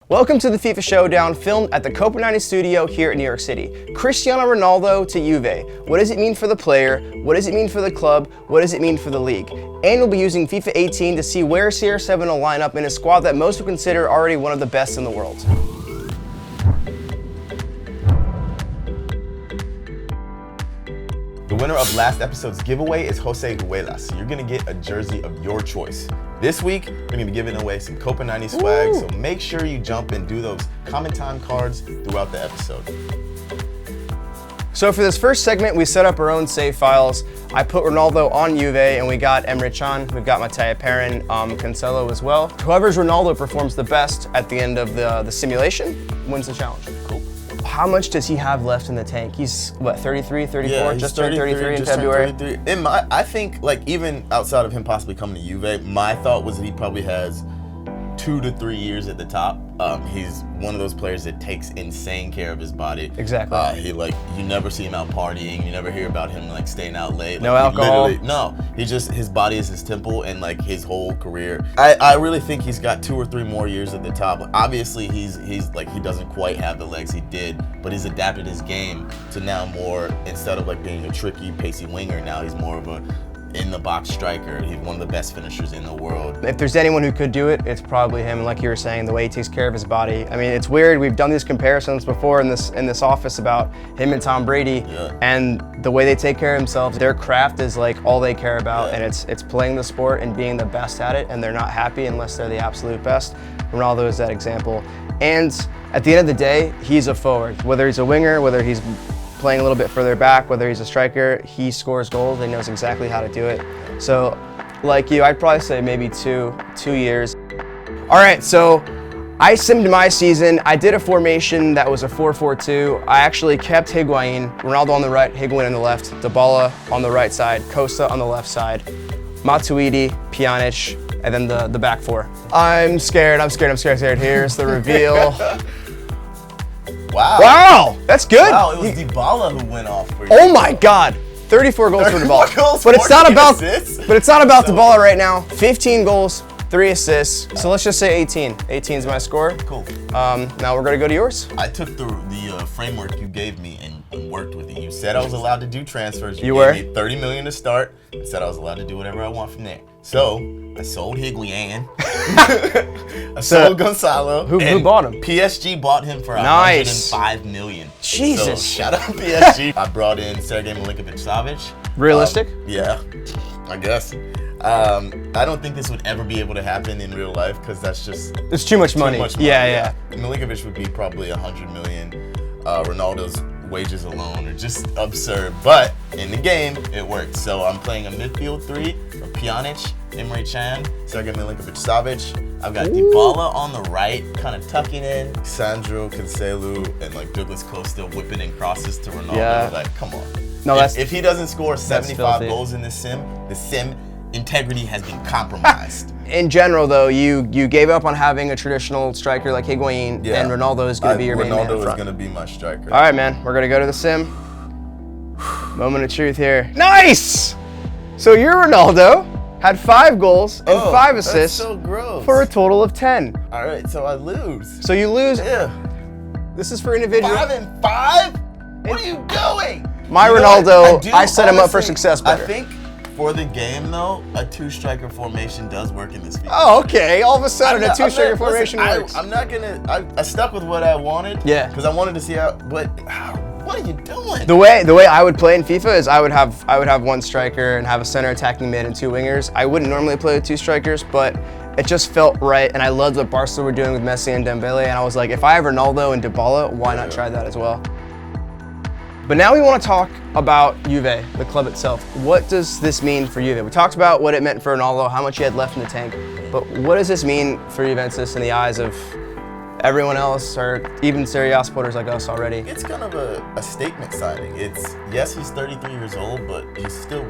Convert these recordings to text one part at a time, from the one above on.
Welcome to the FIFA Showdown, filmed at the COPA90 studio here in New York City. Cristiano Ronaldo to Juve. What does it mean for the player? What does it mean for the club? What does it mean for the league? And we'll be using FIFA 18 to see where CR7 will line up in a squad that most would consider already one of the best in the world. The winner of last episode's giveaway is Jose Ruelas, so you're gonna get a jersey of your choice. This week, we're gonna be giving away some COPA90 swag, so make sure you jump and do those comment time cards throughout the episode. So for this first segment, we set up our own save files. I put Ronaldo on Juve, and we got Emre Can, we've got Mattia Perrin, Cancelo as well. Whoever's Ronaldo performs the best at the end of the simulation wins the challenge. Cool. How much does he have left in the tank? He's, what, 33, 34? Yeah, just turned 33 in February? 33. I think, like, even outside of him possibly coming to Juve, my thought was that he probably has 2 to 3 years at the top. He's one of those players that takes insane care of his body. Exactly. You never see him out partying. You never hear about him like staying out late. No alcohol. His body is his temple, and like his whole career. I really think he's got 2 or 3 more years at the top. Obviously, he's like, he doesn't quite have the legs he did, but he's adapted his game to now more, instead of like being a tricky, pacey winger, now he's more of a in-the-box striker. He's one of the best finishers in the world. If there's anyone who could do it, it's probably him. Like you were saying, the way he takes care of his body. I mean, it's weird. We've done these comparisons before in this office about him and Tom Brady, and the way they take care of themselves. Their craft is like all they care about, and it's playing the sport and being the best at it, and they're not happy unless they're the absolute best. Ronaldo is that example. And at the end of the day, he's a forward. Whether he's a winger, whether he's playing a little bit further back, whether he's a striker, he scores goals. He knows exactly how to do it. So, like you, I'd probably say maybe two years. All right, so I simmed my season. I did a formation that was a 4-4-2. I actually kept Higuain, Ronaldo on the right, Higuain on the left, Dybala on the right side, Costa on the left side, Matuidi, Pjanic, and then the back four. I'm scared. Here's the reveal. Wow, that's good. Wow, it was Dybala who went off for you. Oh my God, 34 goals for Dybala. But it's not about Dybala right now. 15 goals, 3 assists. So let's just say 18. 18 is my score. Cool. Now we're gonna go to yours. I took the framework you gave me and worked with it. You said I was allowed to do transfers. You were? Gave me 30 million to start, and said I was allowed to do whatever I want from there. So I sold Higuain. I sold Gonzalo. Who bought him? PSG bought him for 105 million. Jesus. So shout out PSG. I brought in Sergei Milinkovic-Savic. Realistic? Yeah, I guess. I don't think this would ever be able to happen in real life, because that's just it's too much money. Yeah. Milinkovic would be probably 100 million. Ronaldo's wages alone are just absurd, but in the game it worked. So I'm playing a midfield 3 of Pjanic, Emre Can, Sergei Milinkovic-Savic. I've got Dybala on the right, kind of tucking in, Sandro, Cancelo, and like Douglas Costa whipping in crosses to Ronaldo. Yeah. Like, come on. No, if he doesn't score 75 goals in this sim, the sim integrity has been compromised. In general, though, you gave up on having a traditional striker like Higuain, and Ronaldo is going to be your main man in front. Ronaldo is going to be my striker. All right, man. We're going to go to the sim. Moment of truth here. Nice! So your Ronaldo had 5 goals and 5 assists, that's so gross, for a total of 10. All right, so I lose. So you lose. Yeah. This is for individual. 5 and 5? What are you doing? My Ronaldo, I set him up for success better. I think for the game, though, a 2-striker formation does work in this FIFA. Oh, okay. All of a sudden, a 2-striker formation works. I'm not gonna. I stuck with what I wanted. Yeah. Because I wanted to see how. But what are you doing? The way I would play in FIFA is I would have 1 striker and have a center attacking mid and 2 wingers. I wouldn't normally play with 2 strikers, but it just felt right, and I loved what Barca were doing with Messi and Dembele, and I was like, if I have Ronaldo and Dybala, why not try that as well? But now we want to talk about Juve, the club itself. What does this mean for Juve? We talked about what it meant for Ronaldo, how much he had left in the tank, but what does this mean for Juventus in the eyes of everyone else, or even Serie A supporters like us already? It's kind of a statement signing. Yes, he's 33 years old, but he's still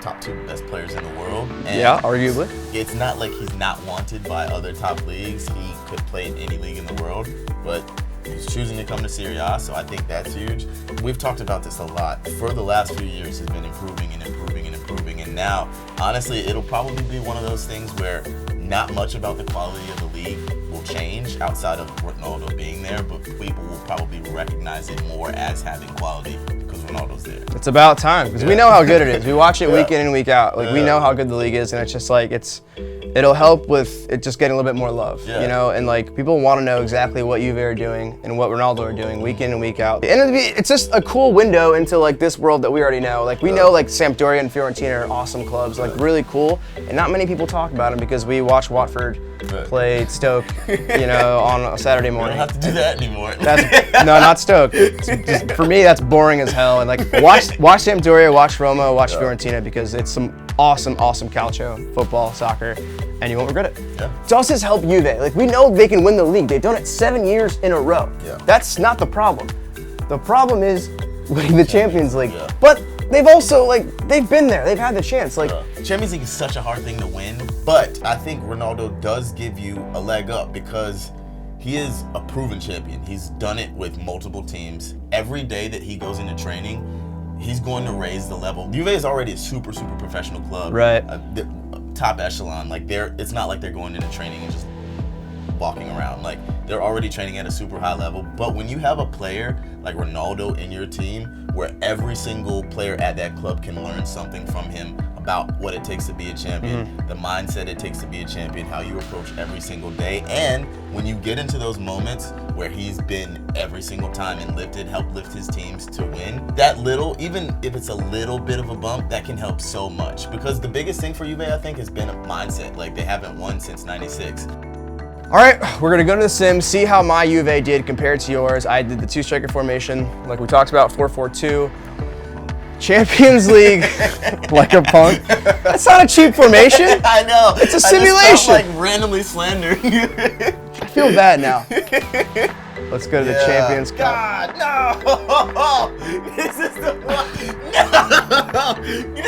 top 2 best players in the world. And yeah, arguably. It's not like he's not wanted by other top leagues. He could play in any league in the world, but he's choosing to come to Serie A, so I think that's huge. We've talked about this a lot. For the last few years, he's been improving, and now, honestly, it'll probably be one of those things where not much about the quality of the league will change outside of Ronaldo being there, but people will probably recognize it more as having quality because Ronaldo's there. It's about time because we know how good it is. We watch it week in and week out. Like we know how good the league is, and it's just like it'll help with it just getting a little bit more love, you know. And like people want to know exactly what Juve are doing and what Ronaldo are doing week in and week out. And it's just a cool window into like this world that we already know. Like we know like Sampdoria and Fiorentina are awesome clubs, like really cool, and not many people talk about them because we watch Watford play Stoke, you know, on a Saturday morning. You don't have to do that anymore. No, not Stoke. Just, for me, that's boring as hell. And like, watch Sampdoria, watch Roma, watch Fiorentina because it's some awesome calcio, football, soccer, and you won't regret it. Yeah. It also has helped Juve. Like, we know they can win the league. They've done it 7 years in a row. Yeah. That's not the problem. The problem is winning the Champions League. Yeah. But they've also, like, they've been there. They've had the chance. Like, Champions League is such a hard thing to win, but I think Ronaldo does give you a leg up because he is a proven champion. He's done it with multiple teams. Every day that he goes into training, he's going to raise the level. Juve is already a super professional club. Right. Top echelon. Like it's not like they're going into training and just walking around. Like they're already training at a super high level. But when you have a player like Ronaldo in your team, where every single player at that club can learn something from him about what it takes to be a champion, the mindset it takes to be a champion, how you approach every single day, and when you get into those moments where he's been every single time and helped lift his teams to win, that little, even if it's a little bit of a bump, that can help so much. Because the biggest thing for Juve, I think, has been a mindset. Like they haven't won since '96. all right, we're gonna go to the sim, see how my Juve did compared to yours. I did the two-striker formation, like we talked about, 4-4-2. Champions League, like a punk. That's not a cheap formation. I know. It's a simulation. I just felt like randomly slandering you. I feel bad now. Let's go to the Champions Cup. God, no! This is the one. No! No! It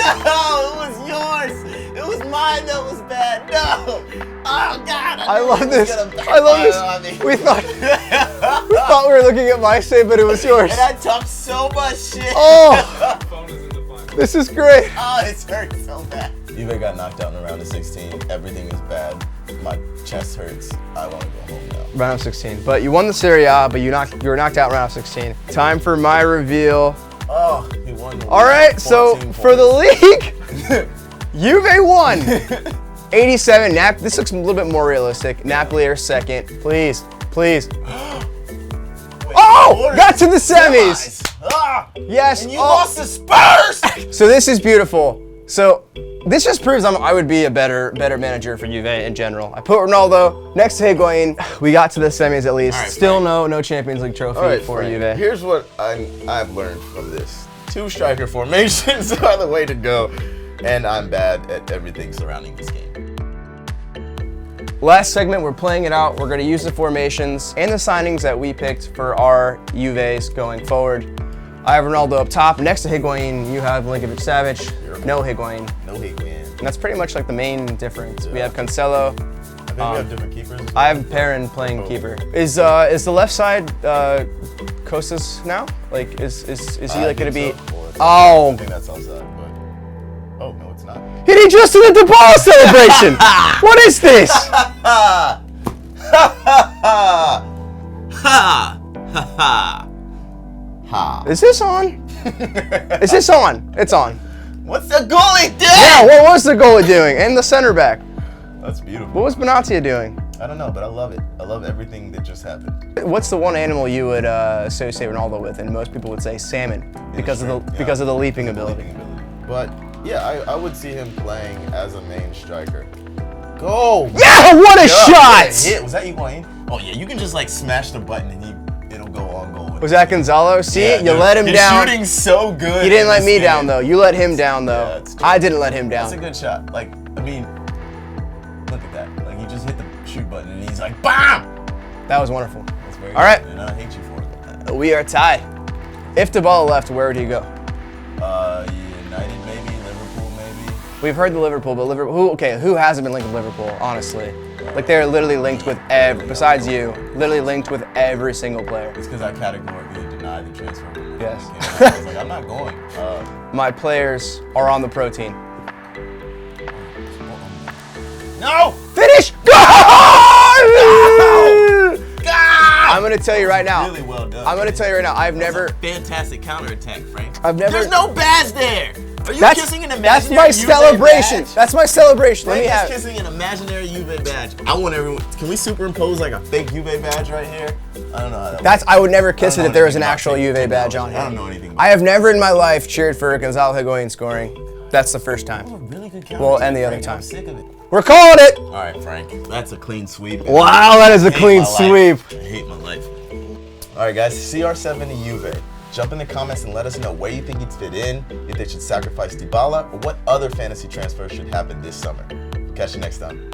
was yours. It was mine that was bad. No! Oh God! I love this. I love this. We thought we were looking at my save, but it was yours. And I talked so much shit. Oh! This is great. Oh, it's hurt so bad. Juve got knocked out in the round of 16. Everything is bad. My chest hurts. I want to go home now. Round of 16. But you won the Serie A, but you were knocked out in round of 16. Time for my reveal. Oh, he won the league. All right, so for the league, Juve won. 87. This looks a little bit more realistic. Napoli are second. Please. Oh! Got to the semis. Yes. And you lost to Spurs. So this is beautiful. So this just proves I would be a better manager for Juve in general. I put Ronaldo next to Higuain. We got to the semis at least. Right, still no Champions League trophy for Juve. Here's what I've learned from this. Two striker formations are the way to go, and I'm bad at everything surrounding this game. Last segment, we're playing it out. We're going to use the formations and the signings that we picked for our Juves going forward. I have Ronaldo up top. Next to Higuain, you have Milinkovic-Savic. No Higuain. And that's pretty much like the main difference. We have Cancelo. I think we have different keepers. I have Perrin playing keeper. Is the left side Kostas now? Like is he like going to be? I think that's offside, but no, it's not. He just did the ball celebration. What is this? Is this on? Is this on? It's on. What's the goalie doing? Yeah, what was the goalie doing? And the center back. That's beautiful. What was Benatia doing? I don't know, but I love it. I love everything that just happened. What's the one animal you would associate Ronaldo with? And most people would say salmon because of the leaping ability. But yeah, I would see him playing as a main striker. Go! Yeah, what a shot! Hit. Was that Higuain? Oh yeah, you can just like smash the button and it'll go on goal. Was that Gonzalo? See, yeah, you let him down. He's shooting so good. He didn't let me down though. You let him down though. Yeah, I didn't let him down. That's a good shot. Like, I mean, look at that. Like, he just hit the shoot button and he's like, BAM! That was wonderful. That's very all right. Good, and I hate you for it. We are tied. If Dybala left, where would he go? United maybe, Liverpool maybe. We've heard the Liverpool, but who hasn't been linked with Liverpool, honestly? Like, they're literally linked with besides you, literally linked with every single player. It's because I categorically denied the transfer. Yes. I was like, I'm not going. My players are on the protein. No! Finish! Go! I'm gonna tell you right now. Really well done. I'm gonna tell you right now. I've never. Fantastic counterattack, Frank. I've never. There's no badge there. Are you kissing an imaginary That's my Juve celebration. badge? That's my celebration. Let me Frank have. is kissing an imaginary Juve badge. I want everyone. Can we superimpose like a fake Juve badge right here? I don't know how that That's. I would never kiss I it don't if there know was an anything actual about Juve fake badge on technology. I here. don't know anything. I have never in my life cheered for Gonzalo Higuain scoring. That's the first time. Really good Well, and the other Frank. time. I'm sick of it. We're calling it. All right, Frank. That's a clean sweep. Wow, that is a I hate clean my sweep. life. I hate my life. All right, guys. CR7 to Juve. Jump in the comments and let us know where you think he'd fit in, if they should sacrifice Dybala, or what other fantasy transfers should happen this summer. We'll catch you next time.